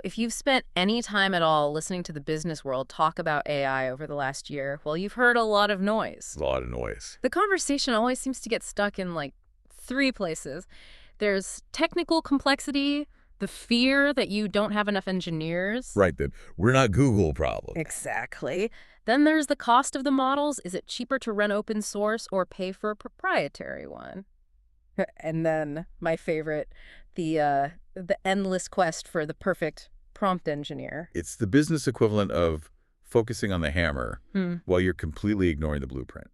If you've spent any time at all listening to the business world talk about AI over the last year, well, you've heard a lot of noise. A lot of noise. The conversation always seems to get stuck in like three places. There's technical complexity, the fear that you don't have enough engineers. Right, that we're not Google problem. Exactly. Then there's the cost of the models. Is it cheaper to run open source or pay for a proprietary one? And then my favorite, the endless quest for the perfect prompt engineer. It's the business equivalent of focusing on the hammer while you're completely ignoring the blueprint.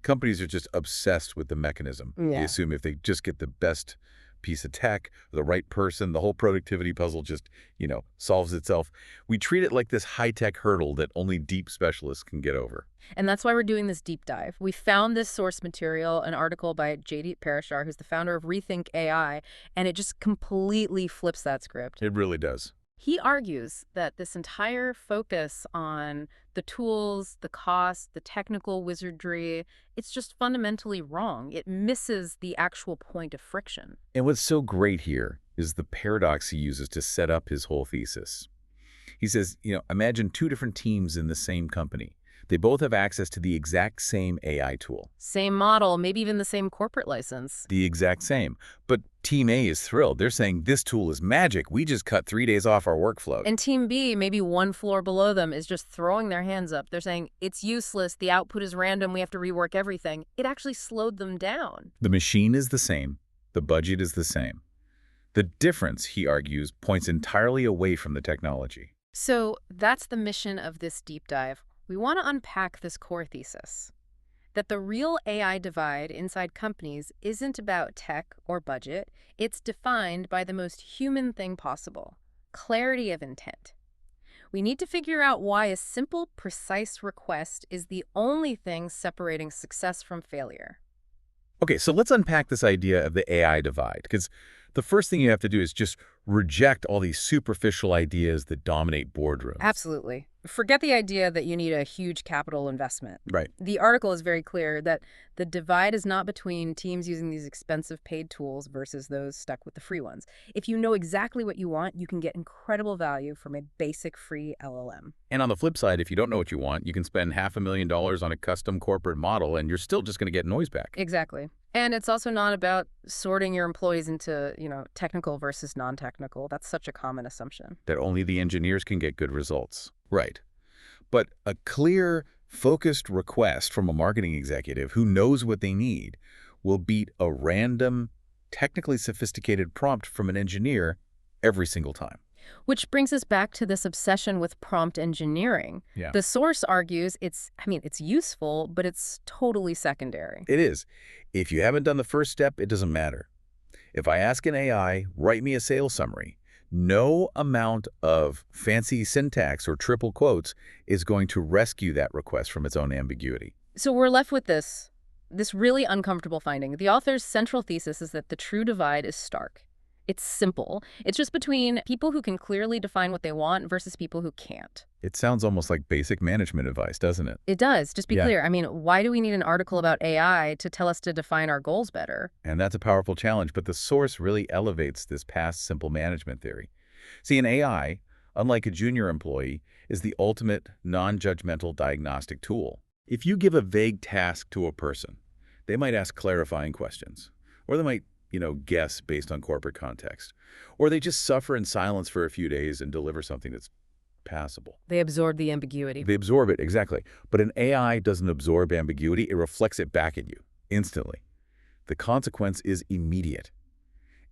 Companies are just obsessed with the mechanism. They Yeah. assume if they just get the best piece of tech, the right person, the whole productivity puzzle just, solves itself. We treat it like this high-tech hurdle that only deep specialists can get over. And that's why we're doing this deep dive. We found this source material, an article by Jaideep Parashar, who's the founder of ReThynk AI, and it just completely flips that script. It really does. He argues that this entire focus on the tools, the cost, the technical wizardry, it's just fundamentally wrong. It misses the actual point of friction. And what's so great here is the paradox he uses to set up his whole thesis. He says, imagine two different teams in the same company. They both have access to the exact same AI tool. Same model, maybe even the same corporate license. The exact same. But Team A is thrilled. They're saying, this tool is magic. We just cut 3 days off our workflow. And Team B, maybe one floor below them, is just throwing their hands up. They're saying, it's useless, the output is random, we have to rework everything. It actually slowed them down. The machine is the same. The budget is the same. The difference, he argues, points entirely away from the technology. So that's the mission of this deep dive. We want to unpack this core thesis, that the real AI divide inside companies isn't about tech or budget. It's defined by the most human thing possible, clarity of intent. We need to figure out why a simple, precise request is the only thing separating success from failure. Okay, so let's unpack this idea of the AI divide, because the first thing you have to do is just reject all these superficial ideas that dominate boardrooms. Absolutely. Forget the idea that you need a huge capital investment. Right. The article is very clear that the divide is not between teams using these expensive paid tools versus those stuck with the free ones. If you know exactly what you want, you can get incredible value from a basic free LLM. And on the flip side, if you don't know what you want, you can spend $500,000 on a custom corporate model and you're still just going to get noise back. Exactly. And it's also not about sorting your employees into, technical versus non-technical. That's such a common assumption. That only the engineers can get good results. Right. But a clear, focused request from a marketing executive who knows what they need will beat a random, technically sophisticated prompt from an engineer every single time. Which brings us back to this obsession with prompt engineering. Yeah. The source argues it's useful, but it's totally secondary. It is. If you haven't done the first step, it doesn't matter. If I ask an AI, write me a sales summary, no amount of fancy syntax or triple quotes is going to rescue that request from its own ambiguity. So we're left with this really uncomfortable finding. The author's central thesis is that the true divide is stark. It's simple. It's just between people who can clearly define what they want versus people who can't. It sounds almost like basic management advice, doesn't it? It does. Just be Yeah. clear. Why do we need an article about AI to tell us to define our goals better? And that's a powerful challenge, but the source really elevates this past simple management theory. See, an AI, unlike a junior employee, is the ultimate non-judgmental diagnostic tool. If you give a vague task to a person, they might ask clarifying questions, or they might guess based on corporate context. Or they just suffer in silence for a few days and deliver something that's passable. They absorb the ambiguity. They absorb it, exactly. But an AI doesn't absorb ambiguity. It reflects it back at you instantly. The consequence is immediate.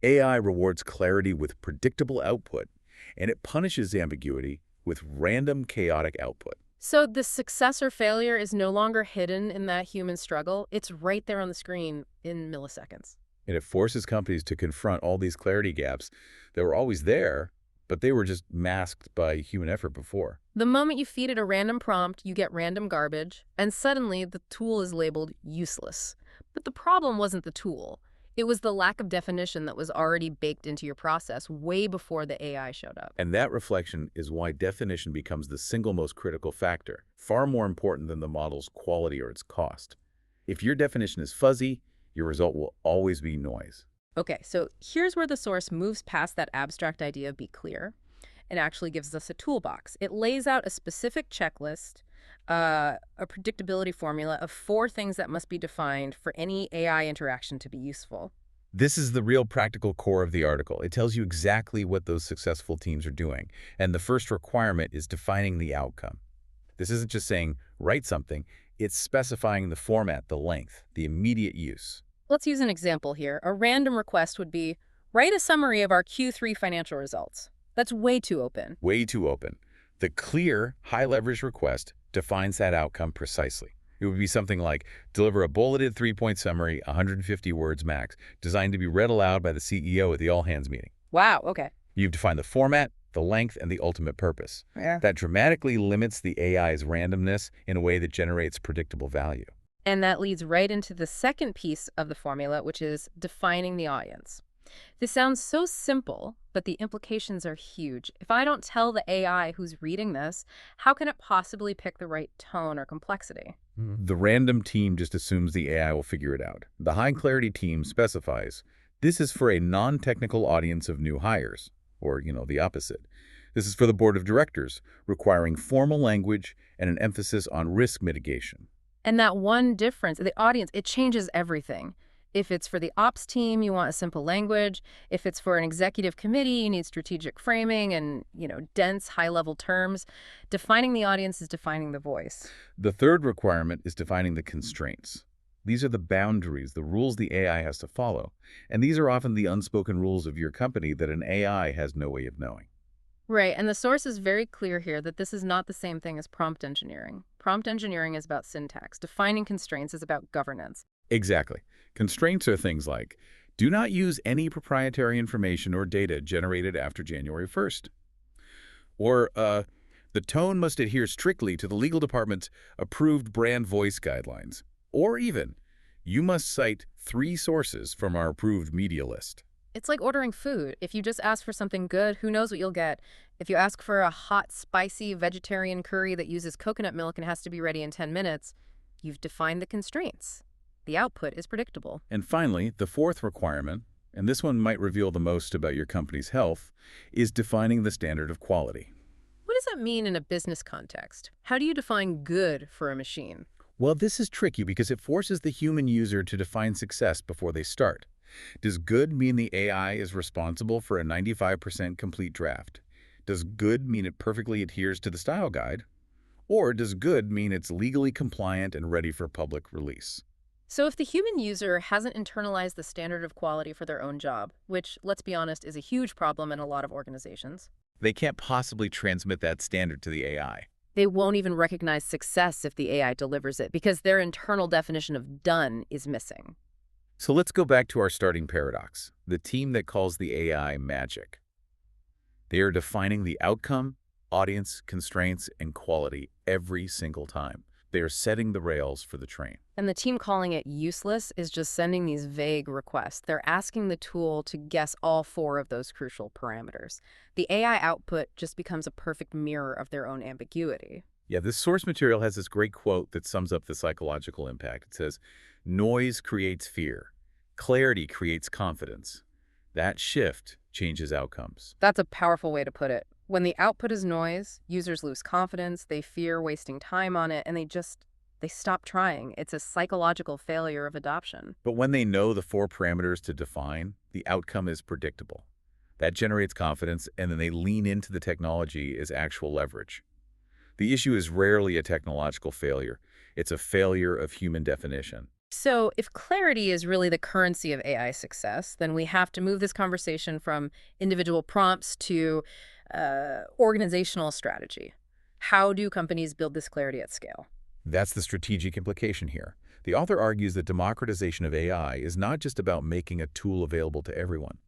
AI rewards clarity with predictable output, and it punishes ambiguity with random, chaotic output. So the success or failure is no longer hidden in that human struggle. It's right there on the screen in milliseconds. And it forces companies to confront all these clarity gaps that were always there, but they were just masked by human effort before. The moment you feed it a random prompt, you get random garbage, and suddenly the tool is labeled useless. But the problem wasn't the tool. It was the lack of definition that was already baked into your process way before the AI showed up. And that reflection is why definition becomes the single most critical factor, far more important than the model's quality or its cost. If your definition is fuzzy, your result will always be noise. Okay, so here's where the source moves past that abstract idea of be clear It actually gives us a toolbox. It lays out a specific checklist, a predictability formula of 4 things that must be defined for any AI interaction to be useful. This is the real practical core of the article. It tells you exactly what those successful teams are doing. And the first requirement is defining the outcome. This isn't just saying, write something. It's specifying the format, the length, the immediate use. Let's use an example here. A random request would be, write a summary of our Q3 financial results. That's way too open. Way too open. The clear, high-leverage request defines that outcome precisely. It would be something like, deliver a bulleted 3-point summary, 150 words max, designed to be read aloud by the CEO at the all-hands meeting. Wow, okay. You've defined the format, the length, and the ultimate purpose. Yeah. That dramatically limits the AI's randomness in a way that generates predictable value. And that leads right into the second piece of the formula, which is defining the audience. This sounds so simple, but the implications are huge. If I don't tell the AI who's reading this, how can it possibly pick the right tone or complexity? The random team just assumes the AI will figure it out. The high-clarity team specifies, this is for a non-technical audience of new hires, or, the opposite. This is for the board of directors, requiring formal language and an emphasis on risk mitigation. And that one difference, the audience, it changes everything. If it's for the ops team, you want a simple language. If it's for an executive committee, you need strategic framing and, dense, high-level terms. Defining the audience is defining the voice. The third requirement is defining the constraints. These are the boundaries, the rules the AI has to follow. And these are often the unspoken rules of your company that an AI has no way of knowing. Right, and the source is very clear here that this is not the same thing as prompt engineering. Prompt engineering is about syntax. Defining constraints is about governance. Exactly. Constraints are things like, do not use any proprietary information or data generated after January 1st. Or, the tone must adhere strictly to the legal department's approved brand voice guidelines. Or even, you must cite 3 sources from our approved media list. It's like ordering food. If you just ask for something good, who knows what you'll get? If you ask for a hot, spicy vegetarian curry that uses coconut milk and has to be ready in 10 minutes, you've defined the constraints. The output is predictable. And finally, the fourth requirement, and this one might reveal the most about your company's health, is defining the standard of quality. What does that mean in a business context? How do you define good for a machine? Well, this is tricky because it forces the human user to define success before they start. Does good mean the AI is responsible for a 95% complete draft? Does good mean it perfectly adheres to the style guide? Or does good mean it's legally compliant and ready for public release? So if the human user hasn't internalized the standard of quality for their own job, which, let's be honest, is a huge problem in a lot of organizations, They can't possibly transmit that standard to the AI. they won't even recognize success if the AI delivers it because their internal definition of done is missing. So let's go back to our starting paradox, the team that calls the AI magic. They are defining the outcome, audience, constraints, and quality every single time. They are setting the rails for the train. And the team calling it useless is just sending these vague requests. They're asking the tool to guess all 4 of those crucial parameters. The AI output just becomes a perfect mirror of their own ambiguity. Yeah, this source material has this great quote that sums up the psychological impact. It says, noise creates fear. Clarity creates confidence. That shift changes outcomes. That's a powerful way to put it. When the output is noise, users lose confidence, they fear wasting time on it, and they stop trying. It's a psychological failure of adoption. But when they know the 4 parameters to define, the outcome is predictable. That generates confidence, and then they lean into the technology as actual leverage. The issue is rarely a technological failure. It's a failure of human definition. So if clarity is really the currency of AI success, then we have to move this conversation from individual prompts to organizational strategy. How do companies build this clarity at scale? That's the strategic implication here. The author argues that democratization of AI is not just about making a tool available to everyone.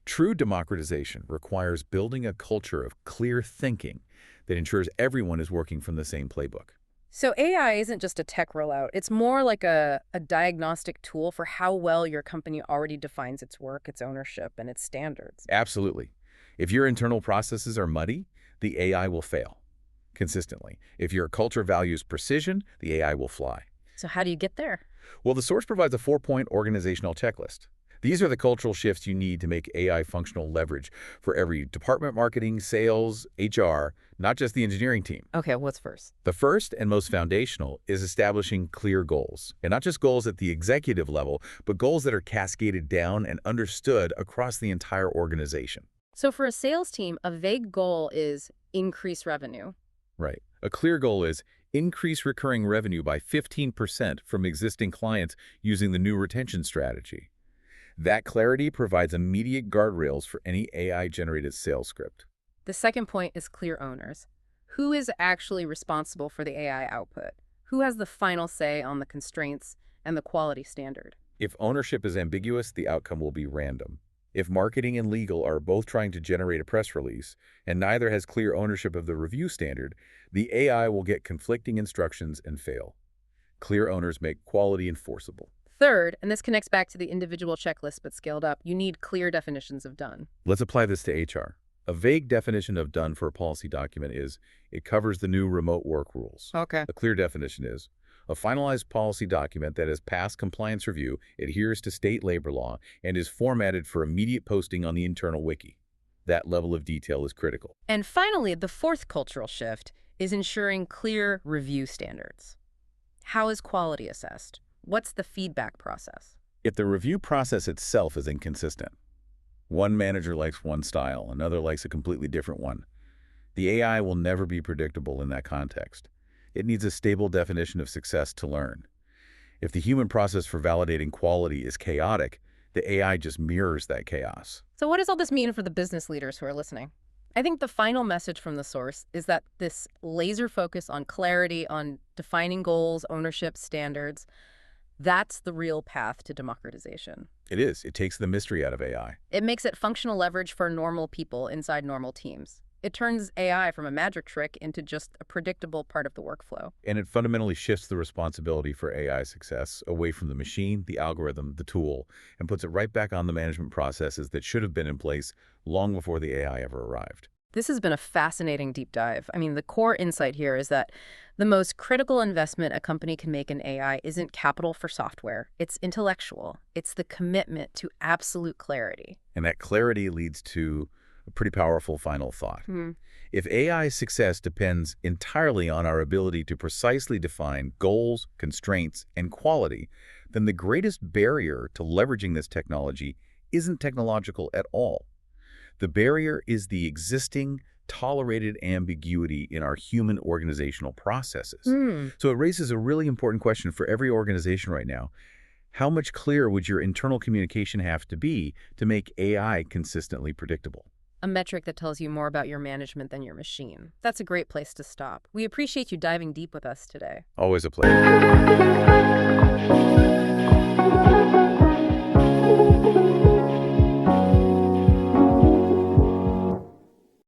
True democratization requires building a culture of clear thinking that ensures everyone is working from the same playbook. So AI isn't just a tech rollout. It's more like a diagnostic tool for how well your company already defines its work, its ownership, and its standards. Absolutely. If your internal processes are muddy, the AI will fail consistently. If your culture values precision, the AI will fly. So how do you get there? Well, the source provides a 4-point organizational checklist. These are the cultural shifts you need to make AI functional leverage for every department: marketing, sales, HR, not just the engineering team. Okay, what's first? The first and most foundational is establishing clear goals, and not just goals at the executive level, but goals that are cascaded down and understood across the entire organization. So for a sales team, a vague goal is increase revenue. Right. A clear goal is increase recurring revenue by 15% from existing clients using the new retention strategy. That clarity provides immediate guardrails for any AI-generated sales script. The second point is clear owners. Who is actually responsible for the AI output? Who has the final say on the constraints and the quality standard? If ownership is ambiguous, the outcome will be random. If marketing and legal are both trying to generate a press release, and neither has clear ownership of the review standard, the AI will get conflicting instructions and fail. Clear owners make quality enforceable. Third, and this connects back to the individual checklist but scaled up, you need clear definitions of done. Let's apply this to HR. A vague definition of done for a policy document is it covers the new remote work rules. Okay. A clear definition is a finalized policy document that has passed compliance review, adheres to state labor law, and is formatted for immediate posting on the internal wiki. That level of detail is critical. And finally, the fourth cultural shift is ensuring clear review standards. How is quality assessed? What's the feedback process? If the review process itself is inconsistent, one manager likes one style, another likes a completely different one, the AI will never be predictable in that context. It needs a stable definition of success to learn. If the human process for validating quality is chaotic, the AI just mirrors that chaos. So what does all this mean for the business leaders who are listening? I think the final message from the source is that this laser focus on clarity, on defining goals, ownership, standards, that's the real path to democratization. It is. It takes the mystery out of AI. It makes it functional leverage for normal people inside normal teams. It turns AI from a magic trick into just a predictable part of the workflow. And it fundamentally shifts the responsibility for AI success away from the machine, the algorithm, the tool, and puts it right back on the management processes that should have been in place long before the AI ever arrived. This has been a fascinating deep dive. I mean, the core insight here is that the most critical investment a company can make in AI isn't capital for software. It's intellectual. It's the commitment to absolute clarity. And that clarity leads to a pretty powerful final thought. Hmm. If AI's success depends entirely on our ability to precisely define goals, constraints, and quality, then the greatest barrier to leveraging this technology isn't technological at all. The barrier is the existing, tolerated ambiguity in our human organizational processes. So it raises a really important question for every organization right now. How much clearer would your internal communication have to be to make AI consistently predictable? A metric that tells you more about your management than your machine. That's a great place to stop. We appreciate you diving deep with us today. Always a pleasure.